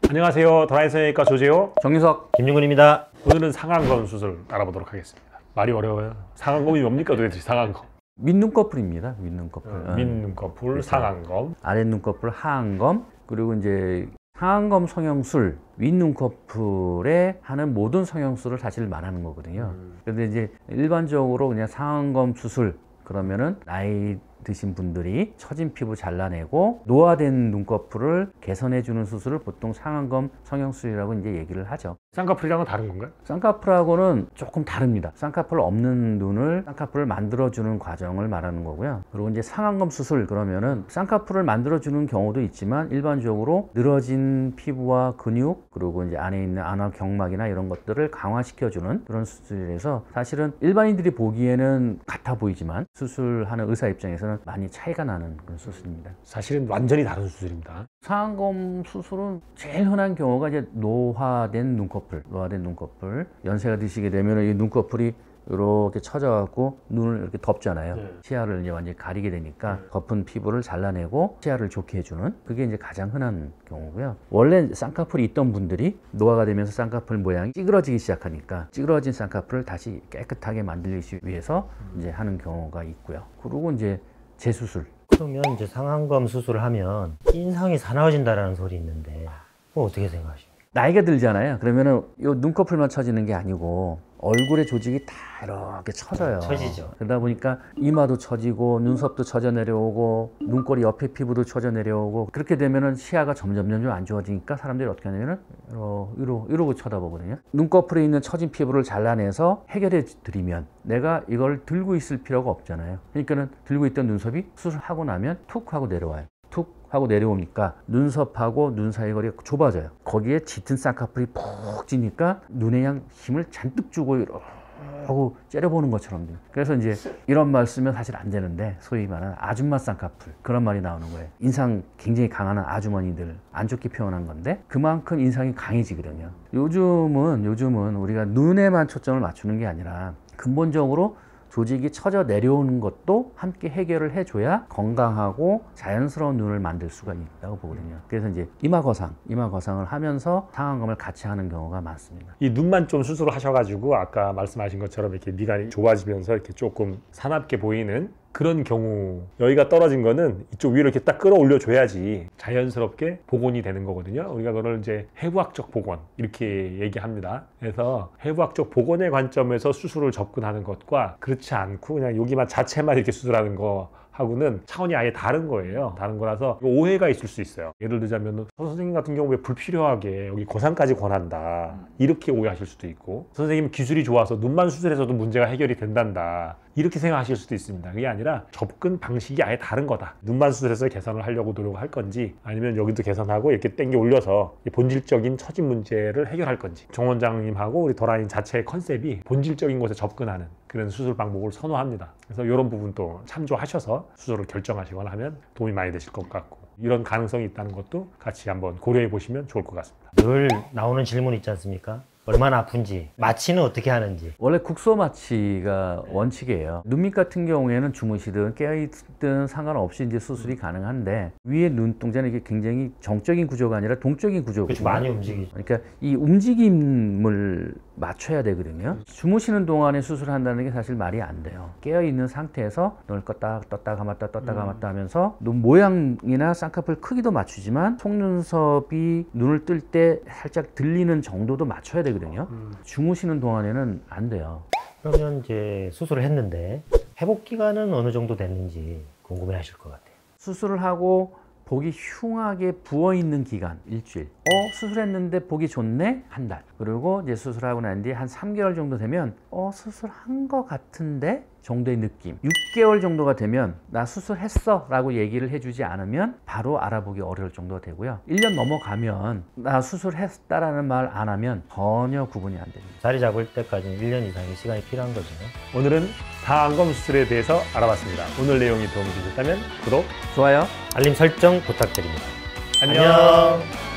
안녕하세요. 더라인 성형외과 조재호, 정유석, 김중근입니다. 오늘은 상안검 수술 알아보도록 하겠습니다. 말이 어려워요. 상안검이 뭡니까 도대체? 상안검. 밑눈꺼풀입니다. 밑눈꺼풀. 밑눈꺼풀, 상안검. 아랫눈꺼풀, 하안검. 그리고 이제 상안검 성형술, 윗눈꺼풀에 하는 모든 성형술을 사실 말하는 거거든요. 근데 이제 일반적으로 그냥 상안검 수술 그러면은 나이 드신 분들이 처진 피부 잘라내고 노화된 눈꺼풀을 개선해주는 수술을 보통 상안검 성형술이라고 이제 얘기를 하죠. 쌍꺼풀이랑은 다른 건가요? 쌍꺼풀하고는 조금 다릅니다. 쌍꺼풀 없는 눈을 쌍꺼풀을 만들어주는 과정을 말하는 거고요. 그리고 이제 상안검 수술 그러면은 쌍꺼풀을 만들어주는 경우도 있지만 일반적으로 늘어진 피부와 근육 그리고 이제 안에 있는 안화경막이나 이런 것들을 강화시켜주는 그런 수술이라서 사실은 일반인들이 보기에는 같아 보이지만 수술하는 의사 입장에서는 많이 차이가 나는 그런 수술입니다. 사실은 완전히 다른 수술입니다. 상안검 수술은 제일 흔한 경우가 이제 노화된 눈꺼풀. 연세가 드시게 되면 이 눈꺼풀이 이렇게 처져갖고 눈을 이렇게 덮잖아요. 시야를 이제 완전히 가리게 되니까 덮은 피부를 잘라내고 시야를 좋게 해주는 그게 이제 가장 흔한 경우고요. 원래 쌍꺼풀이 있던 분들이 노화가 되면서 쌍꺼풀 모양이 찌그러지기 시작하니까 찌그러진 쌍꺼풀을 다시 깨끗하게 만들기 위해서 이제 하는 경우가 있고요. 그리고 이제 재수술. 그러면 이제 상안검 수술을 하면 인상이 사나워진다라는 소리 있는데 그거 어떻게 생각하십니까? 나이가 들잖아요. 그러면은 이 눈꺼풀만 처지는 게 아니고 얼굴의 조직이 다 이렇게 처져요. 처지죠. 그러다 보니까 이마도 처지고 눈썹도 처져 내려오고 눈꼬리 옆에 피부도 처져 내려오고 그렇게 되면은 시야가 점점 안 좋아지니까 사람들이 어떻게 하냐면은 이러고 쳐다보거든요. 눈꺼풀에 있는 처진 피부를 잘라내서 해결해 드리면 내가 이걸 들고 있을 필요가 없잖아요. 그러니까는 들고 있던 눈썹이 수술하고 나면 툭 하고 내려와요. 툭 하고 내려오니까 눈썹하고 눈 사이 거리가 좁아져요. 거기에 짙은 쌍꺼풀이 푹 찌니까 눈에 그냥 힘을 잔뜩 주고 하고 째려보는 것처럼 돼요. 그래서 이제 이런 말 쓰면 사실 안 되는데 소위 말하는 아줌마 쌍꺼풀 그런 말이 나오는 거예요. 인상 굉장히 강한 아주머니들 안 좋게 표현한 건데 그만큼 인상이 강해지거든요. 요즘은 우리가 눈에만 초점을 맞추는 게 아니라 근본적으로 조직이 처져 내려오는 것도 함께 해결을 해줘야 건강하고 자연스러운 눈을 만들 수가 있다고 보거든요. 그래서 이제 이마 거상을 하면서 상안검을 같이 하는 경우가 많습니다. 이 눈만 좀 수술을 하셔가지고 아까 말씀하신 것처럼 이렇게 미간이 좁아지면서 이렇게 조금 사납게 보이는 그런 경우 여기가 떨어진 거는 이쪽 위로 이렇게 딱 끌어올려 줘야지 자연스럽게 복원이 되는 거거든요. 우리가 그걸 이제 해부학적 복원 이렇게 얘기합니다. 그래서 해부학적 복원의 관점에서 수술을 접근하는 것과 그렇지 않고 그냥 여기만 자체만 이렇게 수술하는 거 하고는 차원이 아예 다른 거예요. 다른 거라서 오해가 있을 수 있어요. 예를 들자면 선생님 같은 경우에 불필요하게 여기 거상까지 권한다 이렇게 오해하실 수도 있고 선생님 기술이 좋아서 눈만 수술해서도 문제가 해결이 된단다 이렇게 생각하실 수도 있습니다. 그게 아니라 접근 방식이 아예 다른 거다. 눈만 수술해서 개선을 하려고 노력할 건지 아니면 여기도 개선하고 이렇게 당겨 올려서 본질적인 처진 문제를 해결할 건지 정 원장님하고 우리 더라인 자체의 컨셉이 본질적인 곳에 접근하는 그런 수술 방법을 선호합니다. 그래서 이런 부분도 참조하셔서 수술을 결정하시거나 하면 도움이 많이 되실 것 같고 이런 가능성이 있다는 것도 같이 한번 고려해 보시면 좋을 것 같습니다. 늘 나오는 질문 있지 않습니까? 얼마나 아픈지, 마취는 어떻게 하는지. 원래 국소 마취가 원칙이에요. 눈밑 같은 경우에는 주무시든 깨어있든 상관없이 이제 수술이 가능한데 위에 눈동자는 이게 굉장히 정적인 구조가 아니라 동적인 구조거든요. 그렇죠. 많이 움직이죠. 그러니까 이 움직임을 맞춰야 되거든요. 주무시는 동안에 수술한다는 게 사실 말이 안 돼요. 깨어있는 상태에서 눈을 떴다 감았다 하면서 눈 모양이나 쌍꺼풀 크기도 맞추지만 속눈썹이 눈을 뜰 때 살짝 들리는 정도도 맞춰야 되거든요. 주무시는 동안에는 안 돼요. 그러면 이제 수술을 했는데 회복 기간은 어느 정도 됐는지 궁금해 하실 것 같아요. 수술을 하고 보기 흉하게 부어있는 기간 일주일. 수술했는데 보기 좋네? 한 달. 그리고 이제 수술하고 난 뒤에 한 3개월 정도 되면 수술한 것 같은데? 정도의 느낌. 6개월 정도가 되면 나 수술했어 라고 얘기를 해주지 않으면 바로 알아보기 어려울 정도가 되고요. 1년 넘어가면 나 수술했다라는 말 안 하면 전혀 구분이 안 됩니다. 자리 잡을 때까지는 1년 이상의 시간이 필요한 거죠. 오늘은 상안검 수술에 대해서 알아봤습니다. 오늘 내용이 도움이 되셨다면 구독, 좋아요. 알림 설정 부탁드립니다. 안녕.